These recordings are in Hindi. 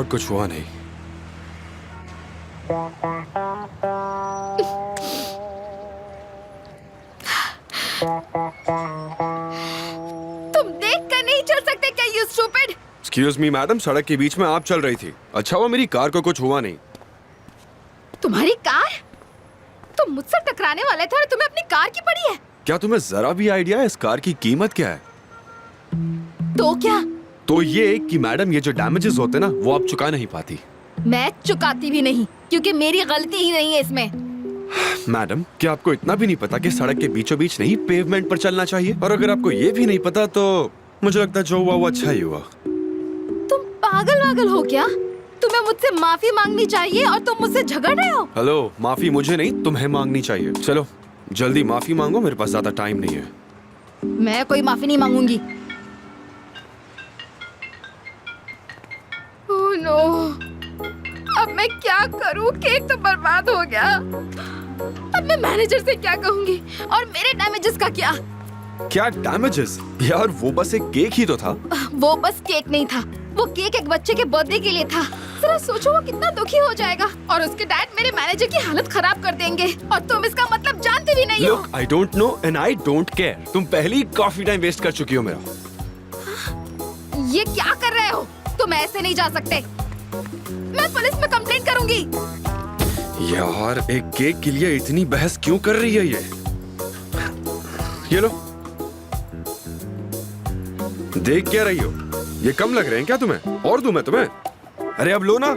गॉड कुछ हुआ नहीं। तुम देख कर नहीं चल सकते क्या, you stupid? Excuse me madam, सड़क के बीच में आप चल रही थी। अच्छा हुआ मेरी कार को कुछ हुआ नहीं। तुम्हारी कार? तुम मुझसे टकराने वाले थे और तुम्हें अपनी कार की पड़ी है। क्या तुम्हें जरा भी आइडिया है इस कार की कीमत क्या है? तो क्या? तो ये कि मैडम ये जो डैमेजेस होते ना वो आप चुका नहीं पाती। मैं चुकाती भी नहीं क्योंकि मेरी गलती ही नहीं है इसमें। मैडम क्या आपको इतना भी नहीं पता कि सड़क के बीचों बीच नहीं पेवमेंट पर चलना चाहिए? और अगर आपको ये भी नहीं पता तो मुझे लगता है जो हुआ वो अच्छा ही हुआ। तुम पागल हो क्या? तुम्हें मुझसे माफी मांगनी चाहिए और तुम मुझसे झगड़ रहे हो। हेलो, माफी मुझे नहीं तुम्हें मांगनी चाहिए। चलो जल्दी माफी मांगो, मेरे पास ज्यादा टाइम नहीं है। मैं कोई माफी नहीं मांगूंगी। ओह नो, अब मैं क्या करूं? केक तो बर्बाद हो गया। अब मैं मैनेजर से क्या कहूंगी? और मेरे डैमेजेस का क्या? क्या डैमेजेस? यार वो बस एक केक ही तो था। वो बस केक नहीं था, वो केक एक बच्चे के बर्थडे के लिए था। जरा सोचो वो कितना दुखी हो जाएगा और उसके डैड मेरे मैनेजर की हालत खराब कर देंगे और तुम इसका मतलब जानते भी नहीं हो। Look, I don't know and I don't care. तुम पहले ही काफी टाइम वेस्ट कर चुकी हो मेरा। ये क्या कर रहे हो? तुम ऐसे नहीं जा सकते। मैं पुलिस में कंप्लेंट करूंगी। यार एक केक के लिए इतनी बहस क्यों कर रही है ये लो। देख क्या रही हो? ये कम लग रहे हैं क्या तुम्हें? और दूं मैं तुम्हें? अरे अब लो ना।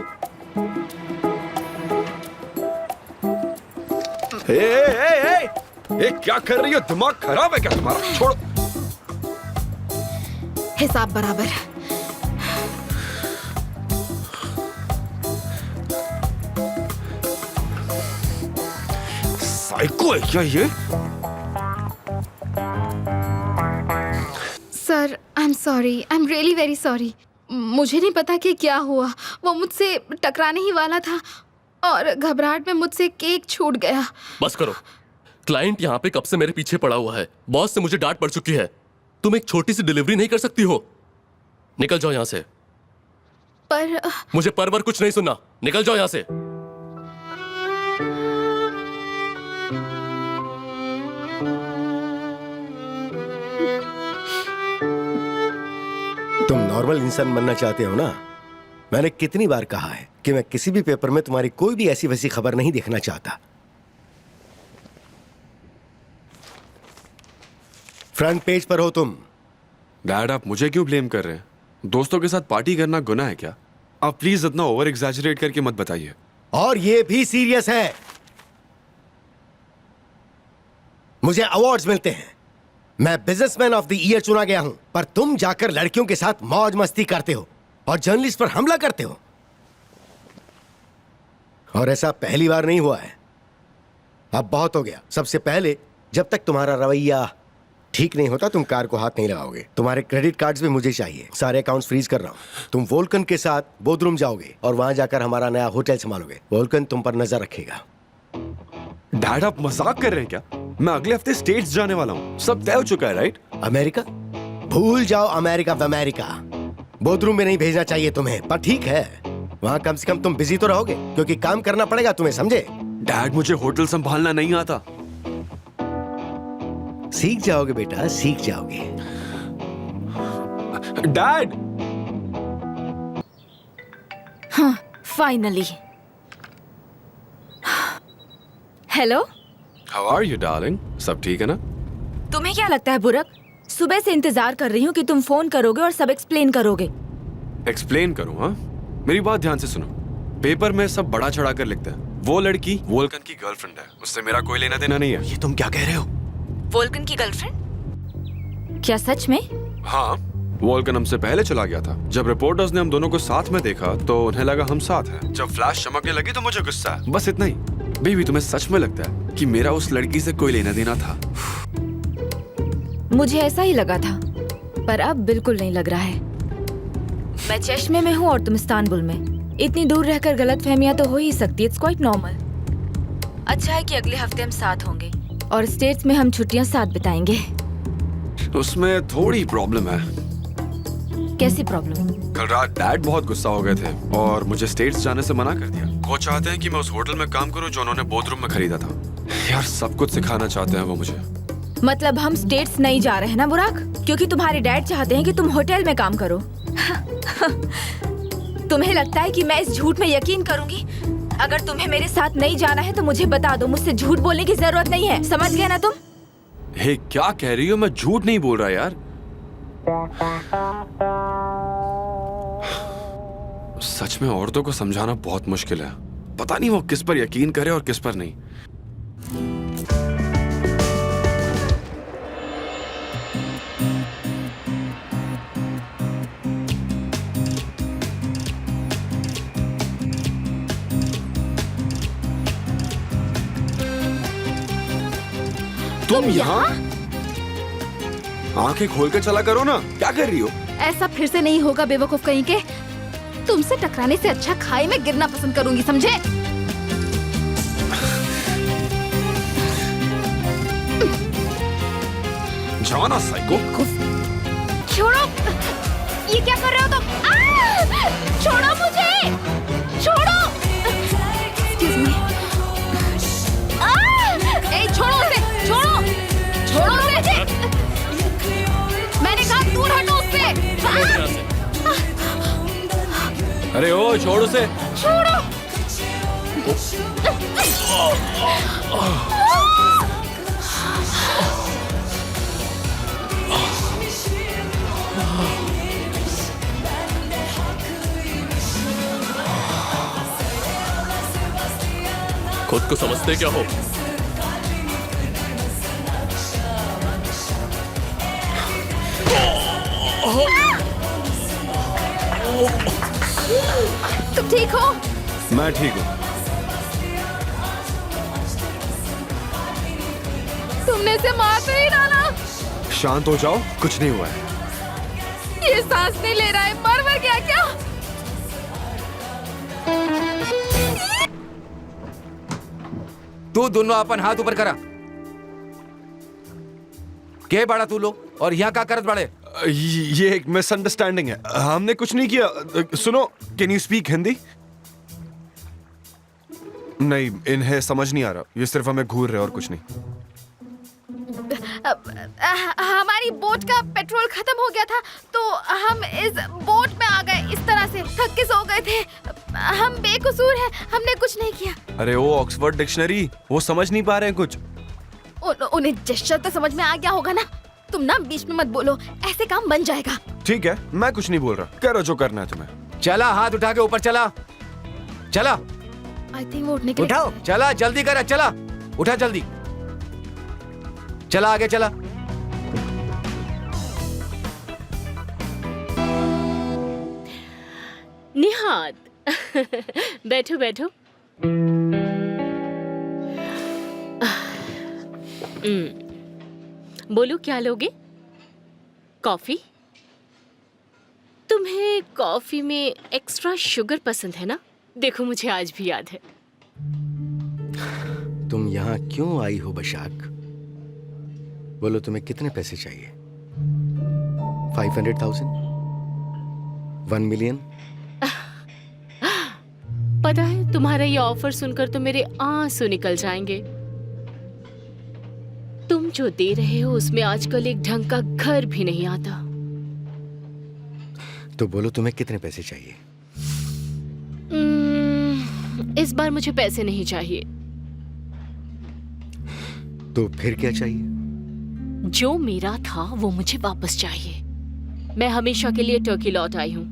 ए, क्या कर रही हो? दिमाग खराब है क्या तुम्हारा? छोड़ो। हिसाब बराबर। साइको है क्या ये? Sir I am sorry, I am really very sorry. मुझे नहीं पता कि क्या हुआ। वो मुझसे टकराने ही वाला था और घबराहट में मुझसे केक छूट गया। बस करो। क्लाइंट यहाँ पे कब से मेरे पीछे पड़ा हुआ है। बॉस से मुझे डांट पड़ चुकी है। तुम एक छोटी सी डिलीवरी नहीं कर सकती हो? निकल जाओ यहाँ से। पर मुझे परवर कुछ नहीं सुनना। निकल जाओ यहाँ से। तुम नॉर्मल इंसान बनना चाहते हो ना? मैंने कितनी बार कहा है कि मैं किसी भी पेपर में तुम्हारी कोई भी ऐसी वैसी खबर नहीं देखना चाहता। फ्रंट पेज पर हो तुम। डैड आप मुझे क्यों ब्लेम कर रहे हैं? दोस्तों के साथ पार्टी करना गुनाह है क्या? आप प्लीज इतना ओवर एग्जैजरेट करके मत बताइए। और ये भी सीरियस है। मुझे अवार्ड्स मिलते हैं, मैं बिजनेसमैन ऑफ द ईयर चुना गया हूं, पर तुम जाकर लड़कियों के साथ मौज मस्ती करते हो और जर्नलिस्ट पर हमला करते हो। और ऐसा पहली बार नहीं हुआ है, अब बहुत हो गया। सबसे पहले जब तक तुम्हारा रवैया ठीक नहीं होता तुम कार को हाथ नहीं लगाओगे। तुम्हारे क्रेडिट कार्ड्स भी मुझे चाहिए। सारे अकाउंट्स फ्रीज कर रहा हूं। तुम वोल्कन के साथ बोधरूम जाओगे और वहां जाकर हमारा नया होटल संभालोगे। वोल्कन तुम पर नजर रखेगा। डैड आप मजाक कर रहे हैं क्या? मैं अगले हफ्ते स्टेट्स जाने वाला हूँ। सब तय हो चुका है राइट? अमेरिका? भूल जाओ अमेरिका अमेरिका। बोधरूम में नहीं भेजना चाहिए तुम्हें, पर ठीक है, वहां कम से कम तुम बिजी तो रहोगे क्योंकि काम करना पड़ेगा तुम्हें, समझे? डैड मुझे होटल संभालना नहीं आता। सीख जाओगे बेटा, सीख जाओगे। डैड! हाँ, finally. Hello, how are you darling? सब ठीक है ना? तुम्हें क्या लगता है बुरक? सुबह से इंतजार कर रही हूँ कि तुम फोन करोगे और सब एक्सप्लेन करोगे। एक्सप्लेन करूँ? हाँ, मेरी बात ध्यान से सुनो। पेपर में सब बड़ा चढ़ा कर लिखते हैं। वो लड़की वोल्कन की गर्लफ्रेंड है, उससे मेरा कोई लेना देना नहीं है। ये तुम क्या कह रहे हो? वोल्कन की गर्लफ्रेंड? क्या सच में? हाँ, वोल्कन हमसे पहले चला गया था। जब रिपोर्टर्स ने हम दोनों को साथ में देखा तो उन्हें लगा हम साथ हैं। जब फ्लैश चमकने लगी तो मुझे गुस्सा है, बस इतना ही। बेबी तुम्हें सच में लगता है कि मेरा उस लड़की से कोई लेना देना था? मुझे ऐसा ही लगा था, पर अब बिल्कुल नहीं लग रहा है। मैं चश्मे में हूँ और तुम इस्तांबुल में। इतनी दूर रहकर गलतफहमियां तो हो ही सकती है, इट्स क्वाइट नॉर्मल। अच्छा है कि अगले हफ्ते हम साथ होंगे और स्टेट्स में हम छुट्टियां साथ बिताएंगे। उसमें थोड़ी प्रॉब्लम है। कैसी प्रॉब्लम? कल रात डैड बहुत गुस्सा हो गए थे और मुझे स्टेट्स जाने से मना कर दिया। वो चाहते हैं कि मैं उस होटल में काम करूं जो उन्होंने बोधरूम में खरीदा था। यार सब कुछ सिखाना चाहते हैं वो मुझे। मतलब हम स्टेट्स नहीं जा रहे हैं ना बुराक, क्योंकि तुम्हारे डैड चाहते हैं कि तुम होटल में काम करो। तुम्हें लगता है कि मैं इस झूठ में यकीन करूंगी? अगर तुम्हें मेरे साथ नहीं जाना है तो मुझे बता दो, मुझसे झूठ बोलने की जरूरत नहीं है, समझ गए ना तुम? हे क्या कह रही हो? मैं झूठ नहीं बोल रहा यार। सच में औरतों को समझाना बहुत मुश्किल है। पता नहीं वो किस पर यकीन करे और किस पर नहीं। तुम यहाँ? आंखें खोल के चला करो ना, क्या कर रही हो? ऐसा फिर से नहीं होगा बेवकूफ कहीं के। तुमसे टकराने से अच्छा खाई में गिरना पसंद करूंगी, समझे? जाना साइको। छोड़ो, ये क्या कर रहे हो तुम? छोड़ो मुझे, छोड़ो। Excuse me. ए, छोड़ो उसे, छोड़ो, छोड़ो उसे। मैंने कहा दूर हटो उससे। अरे ओ छोड़ उसे। छोड़ो। खुद को समझते क्या हो? तुम ठीक हो? मैं ठीक हूँ। तुमने इसे मार तो नहीं डाला? शांत हो जाओ, कुछ नहीं हुआ है। ये सांस नहीं ले रहा है, मर गया क्या? तू दोनों अपन हाथ ऊपर करा। के बड़ा तू लोग और यहाँ का करत बड़े? ये एक मिसअंडरस्टैंडिंग है। हमने कुछ नहीं किया। सुनो, कैन यू स्पीक हिंदी? नहीं, इन्हें समझ नहीं आ रहा। ये सिर्फ हमें घूर रहे और कुछ नहीं। हमारी बोट का पेट्रोल खत्म हो गया था तो हम इस बोट में आ गए। इस तरह से थक के सो गए थे। हम बेकसूर हैं, हमने कुछ नहीं किया। अरे वो ऑक्सफोर्ड डिक्शनरी, वो समझ नहीं पा रहे हैं कुछ। उन्हें जेस्चर तो समझ में आ गया होगा ना। तुम ना बीच में मत बोलो, ऐसे काम बन जाएगा। ठीक है, मैं कुछ नहीं बोल रहा। करो जो करना है तुम्हें। चला, हाथ उठा के ऊपर चला। चला, आई थिंक वो उठने के लिए उठाओ। चला, जल्दी कर, चला, उठा जल्दी। चला, आगे चला। निहाद बैठो बैठो। बोलो क्या लोगे? कॉफी? तुम्हें कॉफी में एक्स्ट्रा शुगर पसंद है ना? देखो मुझे आज भी याद है। तुम यहाँ क्यों आई हो बशाक? बोलो तुम्हें कितने पैसे चाहिए? 500,000? 1 मिलियन? पता है तुम्हारा ये ऑफर सुनकर तो मेरे आंसू निकल जाएंगे। तुम जो दे रहे हो उसमें आजकल एक ढंग का घर भी नहीं आता। तो बोलो तुम्हें कितने पैसे चाहिए? इस बार मुझे पैसे नहीं चाहिए। तो फिर क्या चाहिए? जो मेरा था वो मुझे वापस चाहिए। मैं हमेशा के लिए टर्की लौट आई हूँ।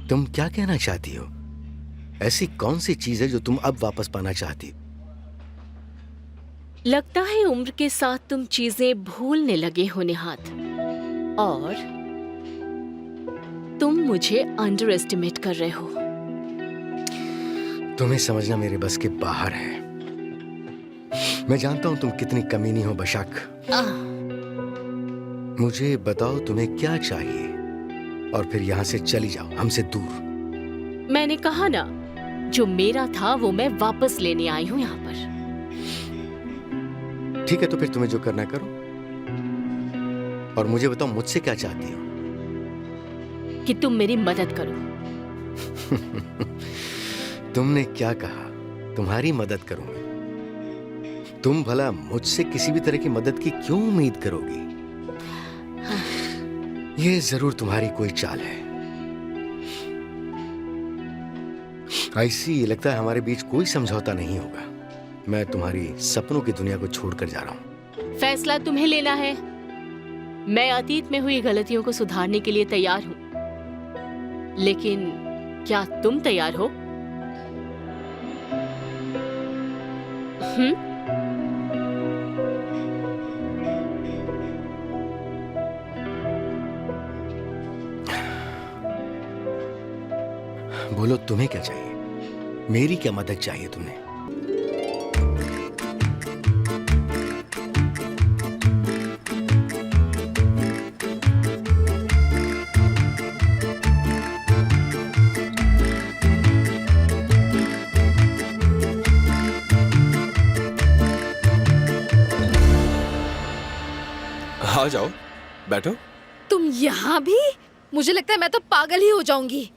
तुम क्या कहना चाहती हो? ऐसी कौन सी चीज है जो तुम अब वापस पाना चाहती हो? लगता है उम्र के साथ तुम चीजें भूलने लगे हो निहाद, और तुम मुझे अंडर एस्टिमेट कर रहे हो। तुम्हें समझना मेरे बस के बाहर है। मैं जानता हूं तुम कितनी कमीनी हो बशाक। मुझे बताओ तुम्हें क्या चाहिए और फिर यहां से चली जाओ, हमसे दूर। मैंने कहा ना, जो मेरा था वो मैं वापस लेने आई हूँ यहाँ पर। ठीक है, तो फिर तुम्हें जो करना करो। और मुझे बताओ मुझसे क्या चाहती हो? कि तुम मेरी मदद करो। तुमने क्या कहा? तुम्हारी मदद करूंगा? तुम भला मुझसे किसी भी तरह की मदद की क्यों उम्मीद करोगी? ये जरूर तुम्हारी कोई चाल है। ऐसी लगता है हमारे बीच कोई समझौता नहीं होगा। मैं तुम्हारी सपनों की दुनिया को छोड़कर जा रहा हूं। फैसला तुम्हें लेना है। मैं अतीत में हुई गलतियों को सुधारने के लिए तैयार हूं, लेकिन क्या तुम तैयार हो? बोलो, तुम्हें क्या चाहिए? मेरी क्या मदद चाहिए तुम्हें? आ जाओ, बैठो। तुम यहाँ भी? मुझे लगता है मैं तो पागल ही हो जाऊंगी।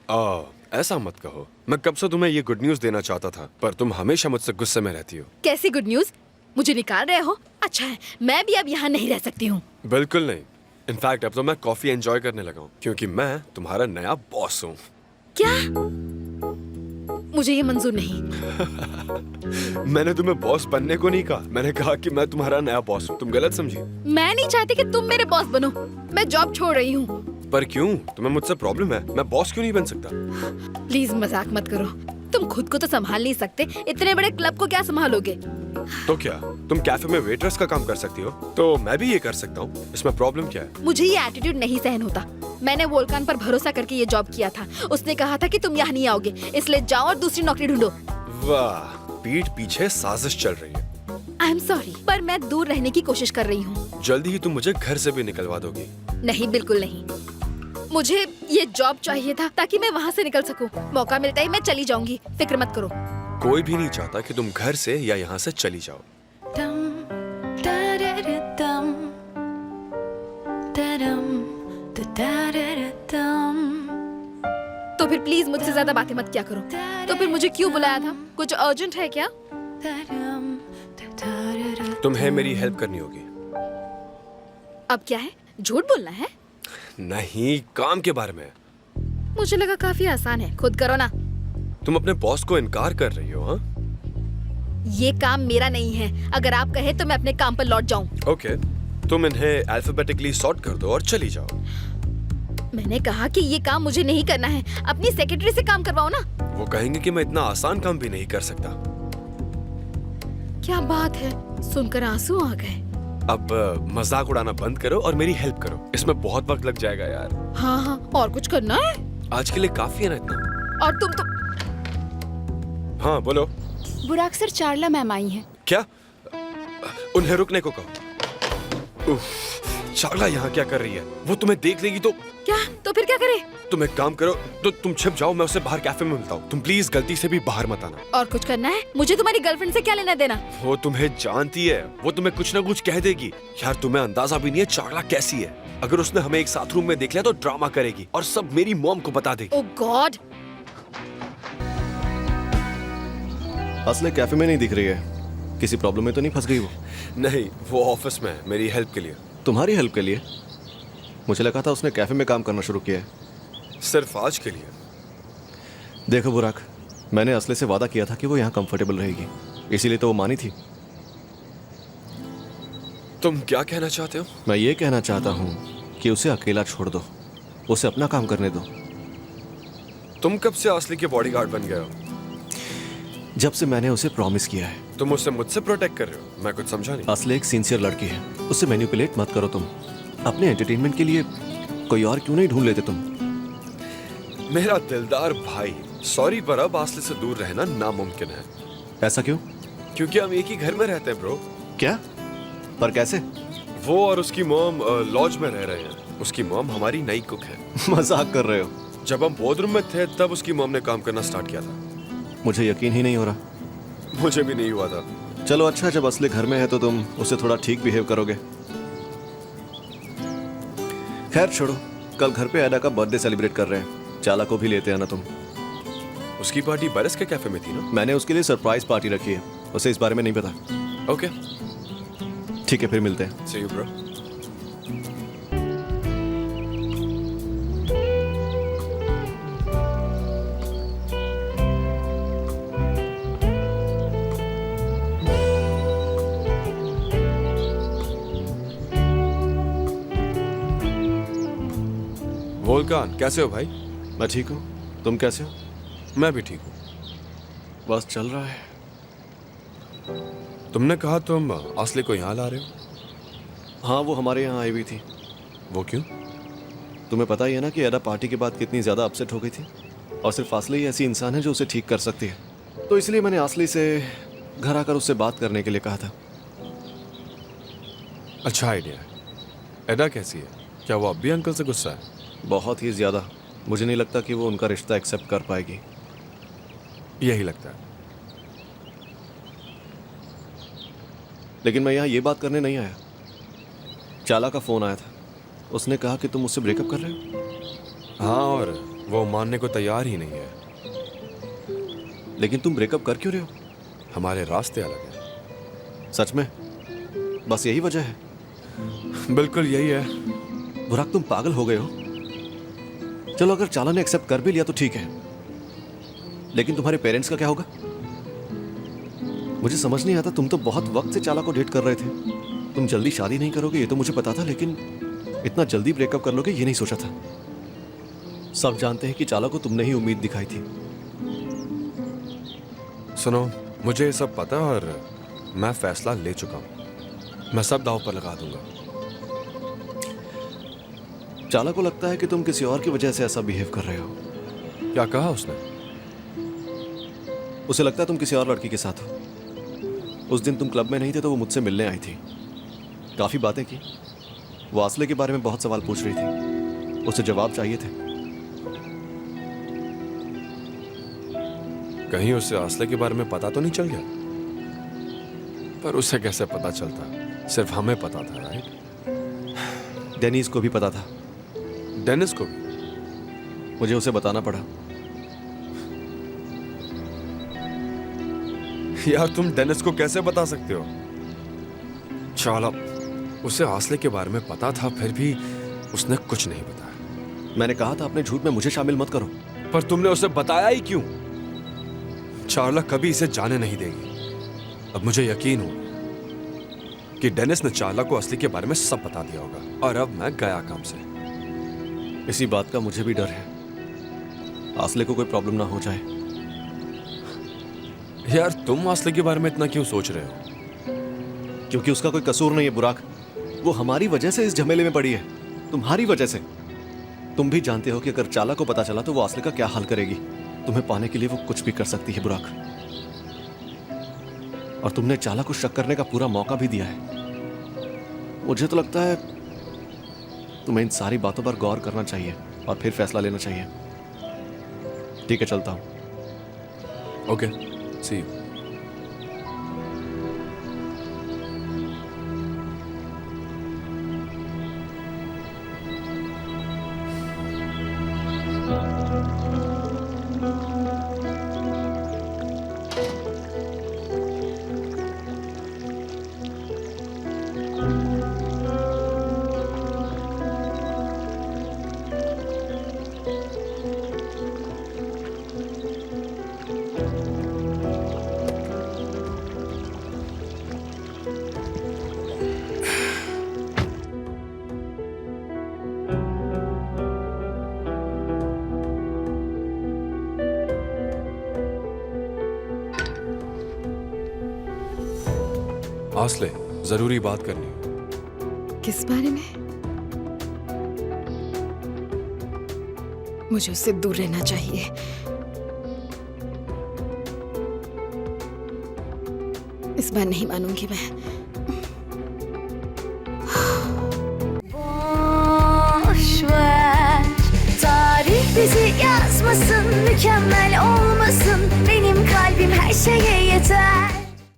ऐसा मत कहो। मैं कब से तुम्हें ये गुड न्यूज देना चाहता था, पर तुम हमेशा मुझसे गुस्से में रहती हो। कैसी गुड न्यूज? मुझे निकाल रहे हो? अच्छा है, मैं भी अब यहाँ नहीं रह सकती हूँ। बिल्कुल नहीं। इनफैक्ट अब तो मैं कॉफी एंजॉय करने लगा हूँ, क्योंकि मैं तुम्हारा नया बॉस हूँ। क्या? मुझे ये मंजूर नहीं। मैंने तुम्हें बॉस बनने को नहीं कहा, मैंने कहा कि मैं तुम्हारा नया बॉस हूँ। तुम गलत समझी। मैं नहीं चाहती कि तुम मेरे बॉस बनो। मैं जॉब छोड़ रही हूँ। पर क्यों? तुम्हें मुझसे प्रॉब्लम है? मैं बॉस क्यों नहीं बन सकता? प्लीज मजाक मत करो। तुम खुद को तो संभाल नहीं सकते, इतने बड़े क्लब को क्या संभालोगे? तो क्या तुम कैफे में वेटरेस का काम कर सकती हो? तो मैं भी ये कर सकता हूँ। इसमें प्रॉब्लम क्या है? मुझे ये एटीट्यूड नहीं सहन होता। मैंने वोल्कान पर भरोसा करके ये जॉब किया था। उसने कहा था कि तुम यहाँ नहीं आओगे, इसलिए जाओ और दूसरी नौकरी ढूंढो। वाह, पीठ पीछे साजिश चल रही है। आई एम सॉरी, पर मैं दूर रहने की कोशिश कर रही हूँ। जल्दी ही तुम मुझे घर से भी निकलवा दोगी। नहीं, बिल्कुल नहीं। मुझे ये जॉब चाहिए था ताकि मैं वहाँ से निकल सकूं। मौका मिलता ही मैं चली जाऊंगी, फिक्र मत करो। कोई भी नहीं चाहता कि तुम घर से या यहाँ से चली जाओ। तो फिर प्लीज मुझसे ज्यादा बातें मत किया करो। तो फिर मुझे क्यों बुलाया था? कुछ अर्जेंट है क्या? तुम्हें मेरी हेल्प करनी होगी। अब क्या है? झूठ बोलना है? नहीं, काम के बारे में। मुझे लगा काफी आसान है। खुद करो ना। तुम अपने बॉस को इनकार कर रही हो? हाँ, ये काम मेरा नहीं है। अगर आप कहे तो मैं अपने काम पर लौट जाऊं। ओके, तुम इन्हें अल्फाबेटिकली सॉर्ट कर दो और चली जाओ। मैंने कहा कि ये काम मुझे नहीं करना है। अपनी सेक्रेटरी से काम करवाओ ना। वो कहेंगे कि मैं इतना आसान काम भी नहीं कर सकता। क्या बात है, सुनकर आंसू आ गए। अब मजाक उड़ाना बंद करो और मेरी हेल्प करो। इसमें बहुत वक्त लग जाएगा यार। हाँ हाँ, और कुछ करना है? आज के लिए काफी है ना इतना। और तुम तो। हाँ बोलो। बुराक सर, चार्ला मैम आई हैं। क्या? उन्हें रुकने को कहो। उफ, चार्ला यहाँ क्या कर रही है? वो तुम्हें देख लेगी तो। क्या? तो फिर क्या करे? तुम एक काम करो, तो तुम छिप जाओ, मैं उससे बाहर कैफे में मिलता हूँ। तुम प्लीज गलती से भी बाहर मत आना। और कुछ करना है? मुझे तुम्हारी गर्लफ्रेंड से क्या लेना देना? वो तुम्हें जानती है, वो तुम्हें कुछ ना कुछ कह देगी। यार तुम्हें अंदाजा भी नहीं है चार्ला कैसी है। अगर उसने हमें एक साथ रूम में देख लिया तो ड्रामा करेगी और सब मेरी मॉम को बता देगी। ओह गॉड। असले कैफे में नहीं दिख रही है। किसी प्रॉब्लम में तो नहीं फंस गई वो? नहीं, वो ऑफिस में है, मेरी हेल्प के लिए। तुम्हारी हेल्प के लिए? मुझे लगा था उसने कैफे में काम करना शुरू किया है। सिर्फ आज के लिए। देखो बुराक, मैंने असले से वादा किया था कि वो यहाँ कंफर्टेबल रहेगी, इसीलिए तो वो मानी थी। तुम क्या कहना चाहते हो? मैं ये कहना चाहता हूँ कि उसे अकेला छोड़ दो, उसे अपना काम करने दो। तुम कब से असली के बॉडीगार्ड बन गए हो? जब से मैंने उसे प्रॉमिस किया है। तुम उसे मुझसे प्रोटेक्ट कर रहे हो? मैं कुछ समझा नहीं। असले एक सिंसियर लड़की है, उसे मैनिपुलेट मत करो तुम। अपने एंटरटेनमेंट के लिए कोई और क्यों नहीं ढूंढ लेते तुम? मेरा दिलदार भाई, सॉरी पर अब आसले से दूर रहना नामुमकिन है। ऐसा क्यों? क्योंकि हम एक ही घर में रहते हैं ब्रो। क्या? पर कैसे? वो और उसकी मॉम लॉज में रह रहे हैं। उसकी मॉम हमारी नई कुक है। मजाक कर रहे हो? जब हम बोर्ड रूम में थे तब उसकी मॉम ने काम करना स्टार्ट किया था। मुझे यकीन ही नहीं हो रहा। मुझे भी नहीं हुआ था। चलो अच्छा, जब असले घर में है तो तुम उसे थोड़ा ठीक बिहेव करोगे। खैर छोड़ो, कल घर पे एडा का बर्थडे सेलिब्रेट कर रहे हैं, चाला को भी लेते आना तुम। उसकी पार्टी बरस के कैफे में थी ना? मैंने उसके लिए सरप्राइज पार्टी रखी है, उसे इस बारे में नहीं पता। ओके, ठीक है, फिर मिलते हैं। सी यू ब्रो। वोल्कान, कैसे हो भाई? मैं ठीक हूँ, तुम कैसे हो? मैं भी ठीक हूँ। बस चल रहा है। तुमने कहा तुम असली को यहाँ ला रहे हो? हाँ, वो हमारे यहाँ आई हुई थी। वो क्यों? तुम्हें पता ही है ना कि एडा पार्टी के बाद कितनी ज़्यादा अपसेट हो गई थी, और सिर्फ आसली ही ऐसी इंसान है जो उसे ठीक कर सकती है। तो इसलिए मैंने आसली से घर आकर उससे बात करने के लिए कहा था। अच्छा आइडिया है। एडा कैसी है? क्या वो अब भी अंकल से गुस्सा है? बहुत ही ज़्यादा। मुझे नहीं लगता कि वो उनका रिश्ता एक्सेप्ट कर पाएगी। यही लगता है। लेकिन मैं यहाँ ये बात करने नहीं आया। चाला का फ़ोन आया था, उसने कहा कि तुम मुझसे ब्रेकअप कर रहे हो। हाँ, और वो मानने को तैयार ही नहीं है। लेकिन तुम ब्रेकअप कर क्यों रहे हो? हमारे रास्ते अलग हैं। सच में? बस यही वजह है? बिल्कुल यही है। बुराक, तुम पागल हो गए हो। चलो, अगर चाला ने एक्सेप्ट कर भी लिया तो ठीक है, लेकिन तुम्हारे पेरेंट्स का क्या होगा? मुझे समझ नहीं आता, तुम तो बहुत वक्त से चाला को डेट कर रहे थे। तुम जल्दी शादी नहीं करोगे ये तो मुझे पता था, लेकिन इतना जल्दी ब्रेकअप कर लोगे ये नहीं सोचा था। सब जानते हैं कि चाला को तुमने ही उम्मीद दिखाई थी। सुनो, मुझे ये सब पता है और मैं फैसला ले चुका हूँ। मैं सब दांव पर लगा दूंगा। चाला को लगता है कि तुम किसी और की वजह से ऐसा बिहेव कर रहे हो। क्या कहा उसने? उसे लगता है तुम किसी और लड़की के साथ हो। उस दिन तुम क्लब में नहीं थे तो वो मुझसे मिलने आई थी, काफी बातें की। वो आसले के बारे में बहुत सवाल पूछ रही थी, उसे जवाब चाहिए थे। कहीं उसे आसले के बारे में पता तो नहीं चल गया? पर उसे कैसे पता चलता? सिर्फ हमें पता था, राइट? डेनिस को भी पता था। डेनिस को भी? मुझे उसे बताना पड़ा। यार, तुम डेनिस को कैसे बता सकते हो? चाला, उसे आसले के बारे में पता था, फिर भी उसने कुछ नहीं बताया। मैंने कहा था अपने झूठ में मुझे शामिल मत करो। पर तुमने उसे बताया ही क्यों? चार्ला कभी इसे जाने नहीं देगी। अब मुझे यकीन हो कि डेनिस ने चार्ला को असली के बारे में सब बता दिया होगा, और अब मैं गया काम से। इसी बात का मुझे भी डर है, आसले को कोई प्रॉब्लम ना हो जाए। यार, तुम आसले के बारे में इतना क्यों सोच रहे हो? क्योंकि उसका कोई कसूर नहीं है बुराक। वो हमारी वजह से इस झमेले में पड़ी है, तुम्हारी वजह से। तुम भी जानते हो कि अगर चाला को पता चला तो वो आसले का क्या हाल करेगी। तुम्हें पाने के लिए वो कुछ भी कर सकती है बुराक, और तुमने चाला को शक करने का पूरा मौका भी दिया है। मुझे तो लगता है तुम्हें इन सारी बातों पर गौर करना चाहिए और फिर फैसला लेना चाहिए। ठीक है, चलता हूं। Okay, see you. आसले, जरूरी बात करनी है। किस बारे में? मुझे उससे दूर रहना चाहिए। इस बार नहीं मानूंगी मैं। Boş ver, tarih bizi yazmasın, mükemmel olmasın. Benim kalbim her şeye yeter.